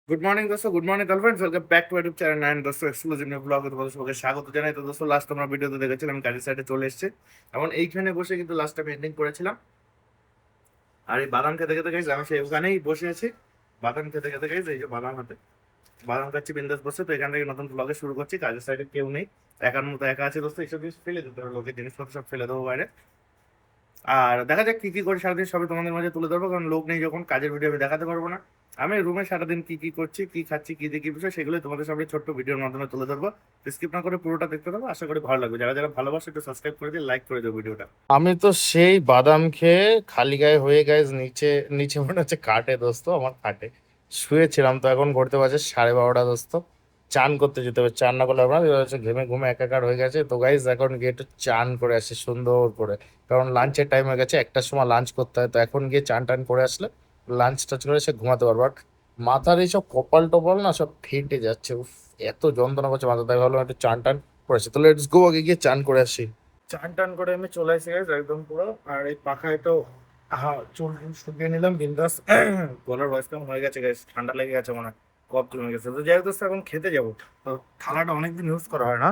Good morning দোস্ত, good morning girlfriends, welcome back to YouTube channel nine দোস্ত exclusive new ব্লগে তোমাদের সবাইকে স্বাগত জানাই। তো দোস্ত লাস্ট তোমরা ভিডিওতে দেখেছিলাম আমি কাজের সাইডে চলে এসেছি। এখন এইখানে বসে কিন্তু লাস্টটা পেন্টিং করেছিলাম। আর এই বাদাম খেতে খেতে গেছি, আমি সেই ওখানেই বসে আছি বাদাম খেতে খেতে গেছি। এই যে বাদাম হাতে বাদাম খাচ্ছি বিন্দাস বসে। তো এখান থেকে নতুন ব্লগে শুরু করছি। কাজের সাইডে কেউ নেই, একার মতো একা আছে দোস্ত। এইসব জিনিস ফেলে দিতে হবে, লোকের জিনিসপত্র সব ফেলে দেবো বাইরে। আর দেখা যাক কি কি করে সারাদিন সবই তোমাদের মাঝে তুলে ধরবো, কারণ লোক নেই যখন কাজের ভিডিও আমি দেখাতে পারবো না। আমি রুমে সারাদিন কি কি করছি, কি খাচ্ছি, কি দেখি বিষয়, সেগুলো তোমাদের সামনে ছোট্ট ভিডিওর মাধ্যমে তুলে ধরবো। স্কিপ না করে পুরোটা দেখতে থাকো, আশা করি ভালো লাগবে। যারা যারা ভালোবাসে একটু সাবস্ক্রাইব করে দিয়ে লাইক করে দিও ভিডিওটা। আমি তো সেই বাদাম খেয়ে খালি গায়ে হয়ে গাইজ নিচে নিচে মনে হচ্ছে খাটে দোস্ত, আমার খাটে শুয়েছিলাম। তো এখন ঘুরতে পারছে 12:30 দোস্ত। চান করতে যেতে হবে, চান না করলে আমরা হচ্ছে ঘেমে ঘুমে একাকার হয়ে গেছে। তো গাইজ এখন গিয়ে একটু চান করে আসি সুন্দর করে, কারণ লাঞ্চের টাইম হয়ে গেছে, একটার সময় লাঞ্চ করতে হয়। তো এখন গিয়ে চান টান করে আসলে লাঞ্চ টাচ করে এসে ঘুমাতে পারবো। আর মাথার এইসব কপাল টপাল না সব ফেটে যাচ্ছে, উফ, এত যন্ত্রণা করছে মাথা। তাই ভাবলাম একটু চান টান করে আসি। তো লেটস গো, আগে গিয়ে চান করে আসি। চান টান করে আমি চলে এসে গেছি একদম পুরো। আর এই পাখায় তো চুল টুল শুকিয়ে নিলাম বিন্দাস। গলার ভয়েস কেমন হয়ে গেছে গাইস, ঠান্ডা লেগে গেছে মনে হয়, কফ জমে গেছে। তো যাই হোক দোস্ত, এখন খেতে যাবো। তো থালাটা অনেকদিন ইউজ করা হয় না,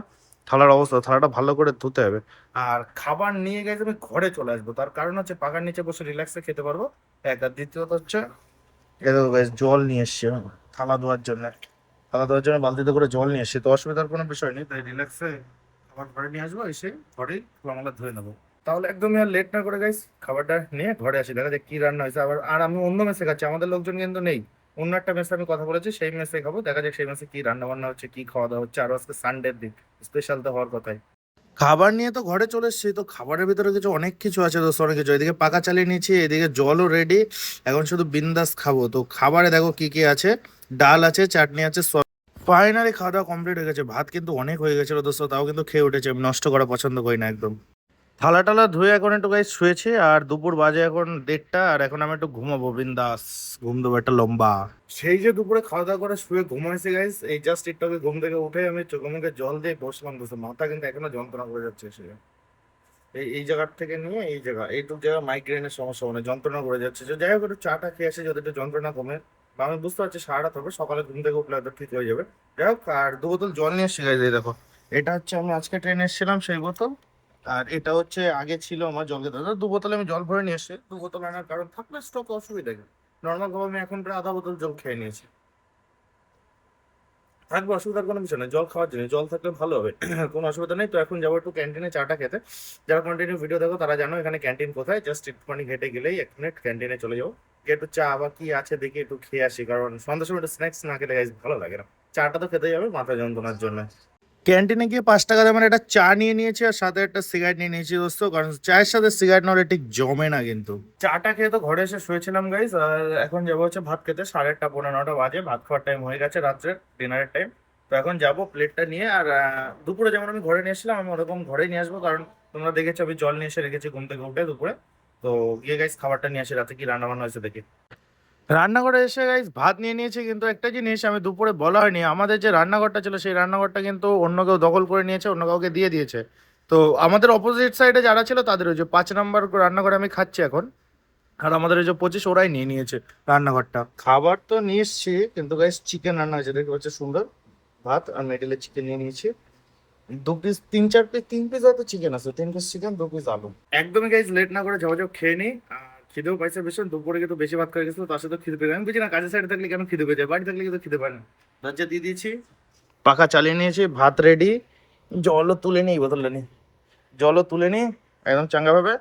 থালার অবস্থা, থালাটা ভালো করে ধুতে হবে। আর খাবার নিয়ে গেছে আমি ঘরে চলে আসবো, তার কারণ হচ্ছে পাখার নিচে বসে রিল্যাক্সে খেতে পারবো। এক, আর দ্বিতীয়ত হচ্ছে এই দেখো guys, জল নিয়ে এসছি আমি থালা ধোয়ার জন্য। থালা ধোয়ার জন্য বালতিতে করে জল নিয়ে এসছি। তো অসুবিধার কোনো বিষয় নেই, তাই রিল্যাক্সে খাবার ঘরে নিয়ে আসবো, এসে ঘরেই খোলামেলা ধুয়ে নেবো। তাহলে একদমই আর লেট না করে গাইস খাবারটা নিয়ে ঘরে আসি, দেখা যাক কি রান্না হয়েছে। আবার আর আমি অন্য মেসে খাচ্ছি, আমাদের লোকজন কিন্তু নেই। অন্য একটা মেসে আমি কথা বলেছি, সেই মেসে খাবো। দেখা যাক সেই মেসে কি রান্না বান্না হচ্ছে, কি খাওয়া দাওয়া হচ্ছে। আর আজকে সানডের দিন, স্পেশাল তো হওয়ার কথাই। খাবার নিয়ে তো ঘরে চলে এসেছি। তো খাবারের ভিতরে কিছু অনেক কিছু আছে দোস্ত, অনেক কিছু। এদিকে পাকা চালিয়ে নিয়েছি, এদিকে জলও রেডি। এখন শুধু বিন্দাস খাবো। তো খাবারে দেখো কি কি আছে, ডাল আছে, চাটনি আছে। ফাইনালি খাওয়া দাওয়া কমপ্লিট হয়ে গেছে। ভাত কিন্তু অনেক হয়ে গেছিল দোস্ত, তাও কিন্তু খেয়ে উঠেছে। আমি নষ্ট করা পছন্দ করি না একদম। থালা টালা ধুয়ে এখন একটু গাইস শুয়েছে। আর দুপুর বাজে এখন 1:30। আর এখন আমি একটু ঘুমাবো বিন্দাস, ঘুম দেবো একটা লম্বা। সেই যে দুপুরে খাওয়া দাওয়া করে শুয়ে ঘুমাইছে গাইস, এই জাস্ট একটু আগে ঘুম থেকে উঠে আমি চোখে মুখে জল দিয়ে বসলাম দোস্ত। মাথা কিন্তু এখনো যন্ত্রণা করে যাচ্ছে সে। এই এই জায়গার থেকে নিয়ে এই জায়গা, এইটুক জায়গা মাইগ্রেনের সমস্যা, মানে যন্ত্রণা করে যাচ্ছে। যে যাই হোক একটু চাটা খেয়ে আসে যদি একটু যন্ত্রণা কমে। বা আমি বুঝতে পারছি সারাটা হবে, সকালে ঘুম থেকে উঠলে হয়তো ঠিক হয়ে যাবে। যাই হোক, আর 2 বোতল জল নিয়ে এসে গেছে। দেখো, এটা হচ্ছে আমি আজকে ট্রেনে এসেছিলাম সেই বোতল। আর এটা হচ্ছে আগে ছিল আমার জল খেতে। 2 বোতল আমি জল ভরে নিয়ে এসেছি। 2 বোতল আনার কারণ থাকলে স্টক অসুবিধা কি, নর্মাল ভাবে আমি এখন প্রায় আধা বোতল জল খেয়ে নিয়েছি। থাকবে, অসুবিধার কোনো কিছু নেই, জল খাওয়ার জন্য জল থাকলে ভালো হবে। কোনো অসুবিধা নেই। তো এখন যাবো একটু ক্যান্টিনে চাটা খেতে। যারা কন্টিনিউ ভিডিও দেখো তারা জানো এখানে ক্যান্টিন কোথায়, জাস্ট একটুখানি হেঁটে গেলেই 1 মিনিট ক্যান্টিনে চলে যাবো। গিয়ে একটু চা বা কি আছে দেখি একটু খেয়ে আসি, কারণ সন্ধ্যার সময় একটু স্ন্যাক্স না খেলে guys ভালো লাগে না। চাটা তো খেতে যাবে মাথা যন্ত্রণার জন্য। ক্যান্টিনে গিয়ে 5 টাকা দামের একটা চা নিয়ে নিয়েছি, আর সাথে একটা সিগারেট নিয়ে নিয়েছি দোস্ত, কারণ চায়ের সাথে সিগারেট না হলে ঠিক জমে না কিন্তু। চাটা খেয়ে তো ঘরে এসে শুয়েছিলাম গাইস। আর এখন যাবো হচ্ছে ভাত খেতে, 8:30 9:30 বাজে, ভাত খাওয়ার টাইম হয়ে গেছে, রাত্রের ডিনারের টাইম। তো এখন যাবো প্লেটটা নিয়ে। আর দুপুরে যেমন আমি ঘরে নিয়ে এসেছিলাম, আমি ওরকম ঘরেই নিয়ে আসবো, কারণ তোমরা দেখেছো আমি জল নিয়ে এসে রেখেছি ঘুম থেকে উঠে দুপুরে। তো গিয়ে গাইস খাবারটা নিয়ে আসি, রাতে কি রান্না বান্না হয়েছে দেখি। রান্নাঘরে এসে গাইস ভাত নিয়ে নিয়েছি, কিন্তু একটা জিনিস আমি দুপুরে বলা হয়নি, আমাদের যে রান্নাঘরটা ছিল সেই রান্নাঘরটা কিন্তু অন্য কেউ দখল করে নিয়েছে, অন্য কাউকে দিয়ে দিয়েছে। তো আমাদের অপোজিট সাইডে যারা ছিল তাদের ওই যে 5 নম্বর রান্নাঘরে আমি খাচ্ছি এখন। আর আমাদের ওই যে 25 ওরাই নিয়ে নিয়েছে রান্নাঘরটা। খাবার তো নিয়ে এসছি, কিন্তু গাইস চিকেন রান্না হয়েছে দেখতে পাচ্ছি সুন্দর। ভাত আর মিডিলে চিকেন নিয়ে নিয়েছি। 2 পিস 3 4 পিস 3 পিস হয়তো চিকেন আছে, 3 পিস চিকেন 2 পিস আলু। একদমই গাইজ লেট না করে ঝাপাঝাপ খেয়ে নিই। খিদেও পাইছে ভীষণ, দুপুরে কিন্তু বেশি ভাত খাই গেছিল, তার সাথে খিদে পেয়ে আমি বুঝি না কাজের সাইডে থাকলে কেন খিদে পেয়ে যায়, বাড়ি থাকলে কিন্তু খিদে পায় না। দরজা দিয়ে দিয়েছি, পাখা চালিয়ে নিয়েছি, ভাত রেডি। জলও তুলে নিই, বোতলে নিই, জলও তুলে নিই একদম চাঙ্গা ভাবে।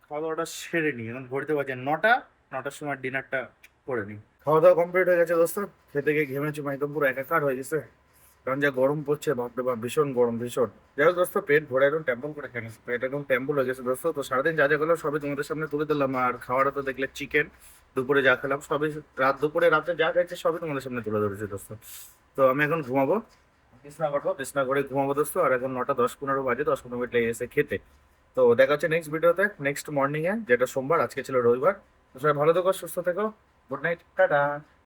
খাওয়া দাওয়াটা সেরে নিই, এখন ঘড়িতে বাজে 9টা। 9টার সময় ডিনারটা করে নিই। খাওয়া দাওয়া কমপ্লিট হয়ে গেছে দোস্ত। খেতে গিয়ে ঘেমেছি, একদম পুরো একাকার হয়ে গেছে, কারণ যা গরম পড়ছে বাপরে বাপ, ভীষণ গরম ভীষণ। যাই হোক দোস্ত, পেট ভরে একদম টেম্পল করে খেয়ে নিচ্ছি, পেট একদম টেম্পল হয়ে গেছে দোস্ত। তো সারাদিন যা যা গেলো সবই তোমাদের সামনে তুলে দিলাম। আর খাওয়াটা তো দেখলে চিকেন, দুপুরে যা খেলাম সবই, দুপুরে রাতে যা খাইছে সবই তোমাদের সামনে তুলে ধরেছি দোস্ত। তো আমি এখন ঘুমাবো, বিছনা করবো, বিছনা করে ঘুমাবো দোস্ত। আর এখন 9টা 10 15 বাজে, 10 15 মিনিট লেগে গেছে খেতে। তো দেখা হচ্ছে নেক্সট ভিডিওতে, নেক্সট মর্নিং এ, যেটা সোমবার, আজকে ছিল রবিবার। তো সবাই ভালো থেকো, সুস্থ থেকো, গুড নাইট, টাটা।